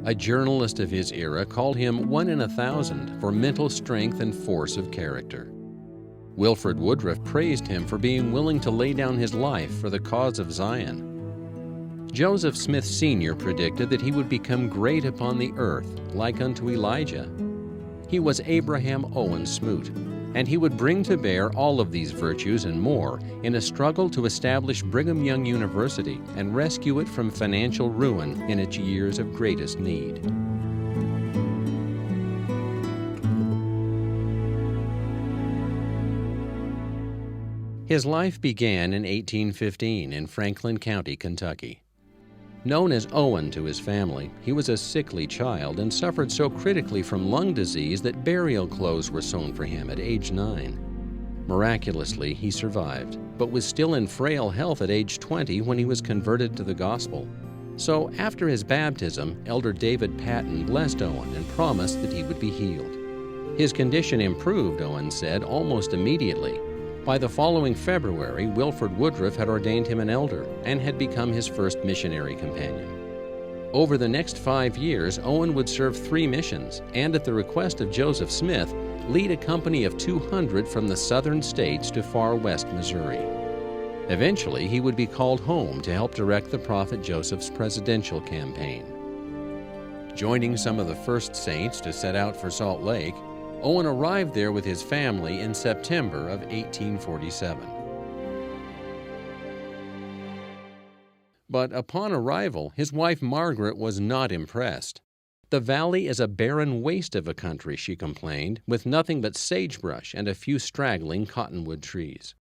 A journalist of his era called him 1 in 1,000 for mental strength and force of character. Wilford Woodruff praised him for being willing to lay down his life for the cause of Zion. Joseph Smith Sr. predicted that he would become great upon the earth, like unto Elijah. He was Abraham Owen Smoot, and he would bring to bear all of these virtues and more in a struggle to establish Brigham Young University and rescue it from financial ruin in its years of greatest need. His life began in 1815 in Franklin County, Kentucky. Known as Owen to his family, he was a sickly child and suffered so critically from lung disease that burial clothes were sewn for him at age 9. Miraculously, he survived, but was still in frail health at age 20 when he was converted to the gospel. So after his baptism, Elder David Patton blessed Owen and promised that he would be healed. His condition improved, Owen said, almost immediately. By the following February, Wilford Woodruff had ordained him an elder and had become his first missionary companion. Over the next 5 years, Owen would serve 3 missions and, at the request of Joseph Smith, lead a company of 200 from the southern states to far west Missouri. Eventually, he would be called home to help direct the prophet Joseph's presidential campaign. Joining some of the first saints to set out for Salt Lake, Owen arrived there with his family in September of 1847. But upon arrival, his wife Margaret was not impressed. "The valley is a barren waste of a country," she complained, "with nothing but sagebrush and a few straggling cottonwood trees."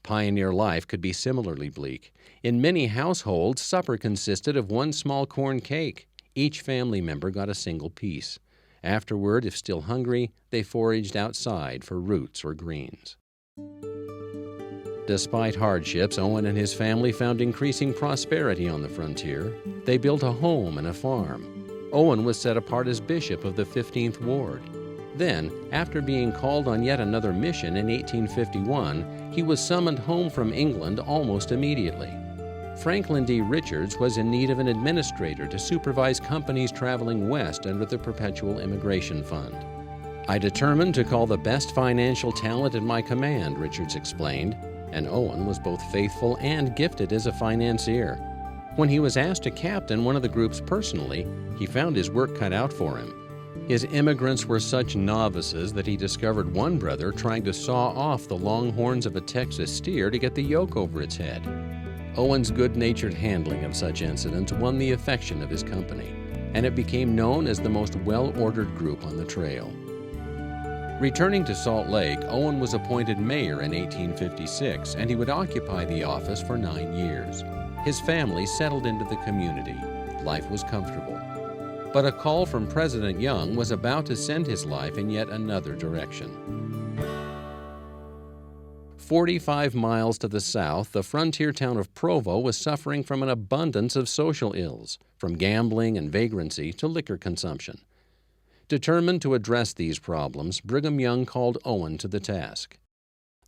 Pioneer life could be similarly bleak. In many households, supper consisted of one small corn cake. Each family member got a single piece. Afterward, if still hungry, they foraged outside for roots or greens. Despite hardships, Owen and his family found increasing prosperity on the frontier. They built a home and a farm. Owen was set apart as bishop of the 15th Ward. Then, after being called on yet another mission in 1851, he was summoned home from England almost immediately. Franklin D. Richards was in need of an administrator to supervise companies traveling west under the Perpetual Immigration Fund. "I determined to call the best financial talent at my command," Richards explained, and Owen was both faithful and gifted as a financier. When he was asked to captain one of the groups personally, he found his work cut out for him. His immigrants were such novices that he discovered one brother trying to saw off the long horns of a Texas steer to get the yoke over its head. Owen's good-natured handling of such incidents won the affection of his company, and it became known as the most well-ordered group on the trail. Returning to Salt Lake, Owen was appointed mayor in 1856, and he would occupy the office for 9 years. His family settled into the community. Life was comfortable. But a call from President Young was about to send his life in yet another direction. 45 miles to the south, the frontier town of Provo was suffering from an abundance of social ills, from gambling and vagrancy to liquor consumption. Determined to address these problems, Brigham Young called Owen to the task.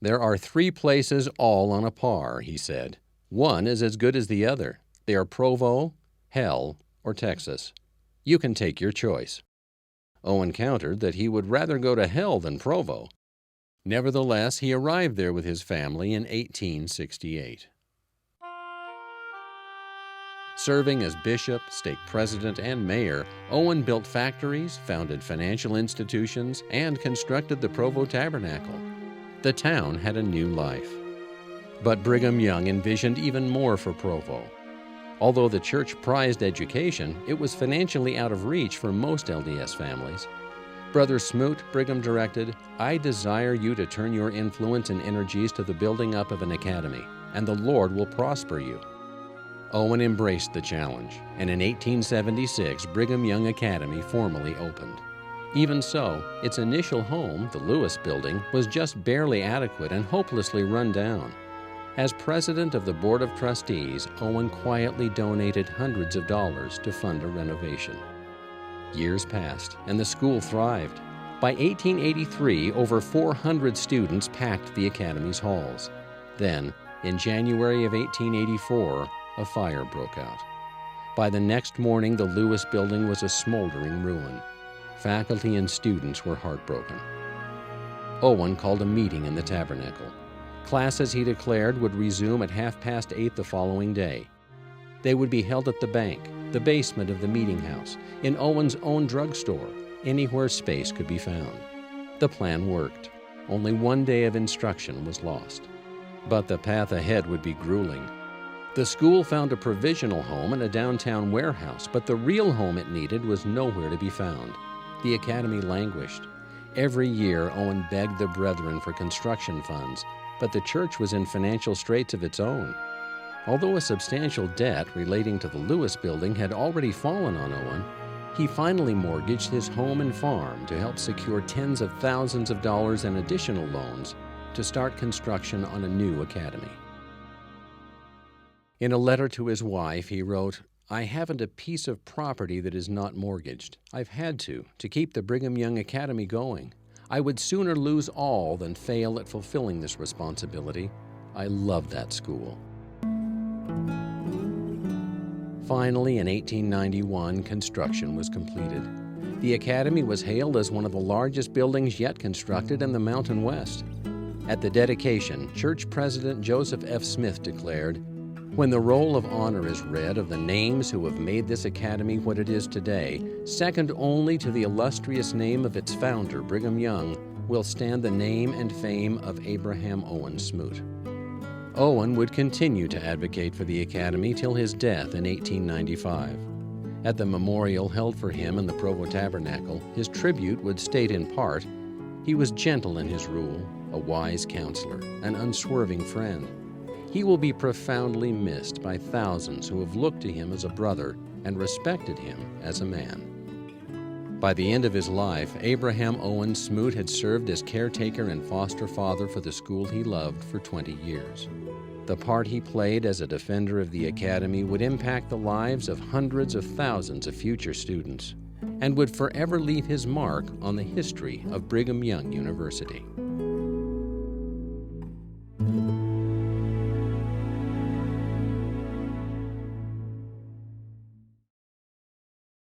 "There are 3 places all on a par," he said. "One is as good as the other. They are Provo, Hell, or Texas. You can take your choice." Owen countered that he would rather go to Hell than Provo. Nevertheless, he arrived there with his family in 1868. Serving as bishop, stake president, and mayor, Owen built factories, founded financial institutions, and constructed the Provo Tabernacle. The town had a new life. But Brigham Young envisioned even more for Provo. Although the church prized education, it was financially out of reach for most LDS families. "Brother Smoot," Brigham directed, "I desire you to turn your influence and energies to the building up of an academy, and the Lord will prosper you." Owen embraced the challenge, and in 1876, Brigham Young Academy formally opened. Even so, its initial home, the Lewis Building, was just barely adequate and hopelessly run down. As president of the Board of Trustees, Owen quietly donated hundreds of dollars to fund a renovation. Years passed, and the school thrived. By 1883, over 400 students packed the academy's halls. Then, in January of 1884, a fire broke out. By the next morning, the Lewis building was a smoldering ruin. Faculty and students were heartbroken. Owen called a meeting in the tabernacle. Classes, he declared, would resume at 8:30 the following day. They would be held at the bank, the basement of the meeting house, in Owen's own drugstore, anywhere space could be found. The plan worked. Only one day of instruction was lost. But the path ahead would be grueling. The school found a provisional home in a downtown warehouse, but the real home it needed was nowhere to be found. The academy languished. Every year, Owen begged the brethren for construction funds, but the church was in financial straits of its own. Although a substantial debt relating to the Lewis building had already fallen on Owen, he finally mortgaged his home and farm to help secure tens of thousands of dollars in additional loans to start construction on a new academy. In a letter to his wife, he wrote, "I haven't a piece of property that is not mortgaged. I've had to keep the Brigham Young Academy going. I would sooner lose all than fail at fulfilling this responsibility. I love that school." Finally, in 1891, construction was completed. The academy was hailed as one of the largest buildings yet constructed in the Mountain West. At the dedication, church president Joseph F. Smith declared, "When the roll of honor is read of the names who have made this academy what it is today, second only to the illustrious name of its founder, Brigham Young, will stand the name and fame of Abraham Owen Smoot." Owen would continue to advocate for the academy till his death in 1895. At the memorial held for him in the Provo Tabernacle, his tribute would state in part, "He was gentle in his rule, a wise counselor, an unswerving friend. He will be profoundly missed by thousands who have looked to him as a brother and respected him as a man." By the end of his life, Abraham Owen Smoot had served as caretaker and foster father for the school he loved for 20 years. The part he played as a defender of the academy would impact the lives of hundreds of thousands of future students and would forever leave his mark on the history of Brigham Young University.